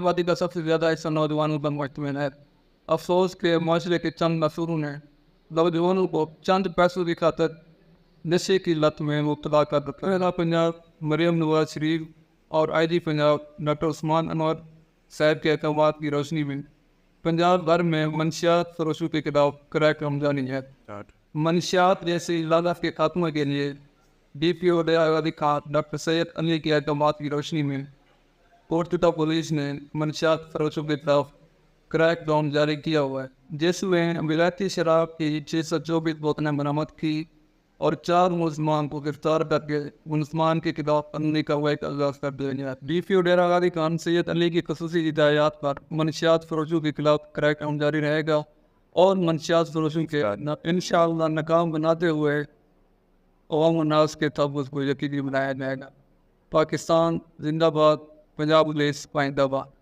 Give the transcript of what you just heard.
آبادی کا سب سے زیادہ حصہ نوجوانوں پر مشتمل ہے۔ افسوس کہ معاشرے کے چند نسلوں نے نوجوانوں کو چند پیسوں کی خاطر نشے کی لت میں مبتلا کر رکھا ہے۔ پنجاب مریم نواز شریف اور آئی جی پنجاب ڈاکٹر عثمان انور صاحب کے احکامات کی روشنی میں پنجاب بھر میں منشیات فروشوں کے خلاف کریک رمضانی ہے۔ منشیات جیسی لالچ کے خاتمے کے لیے ڈی پی او علی خان ڈاکٹر سید علی کے احکامات کی روشنی میں کوٹکٹا پولیس نے منشیات فروشوں کے خلاف کریک ڈاؤن جاری کیا ہوا ہے، جس میں ولایتی شراب کی 624 بوتلیں برآمد کی اور 4 ملزمان کو گرفتار کر کے ملزمان کے خلاف قانونی کارروائی کا آغاز کر دیا گیا۔ ڈی پی او ڈیرہ غازی خان سید علی کی خصوصی ہدایات پر منشیات فروشوں کے خلاف کریک ڈاؤن جاری رہے گا اور منشیات فروشوں کے انشاءاللہ ناکام بناتے ہوئے عوام الناس کے تحفظ کو یقینی بنایا جائے گا۔ پاکستان زندہ باد، پنجاب پولیس پائندہ باد۔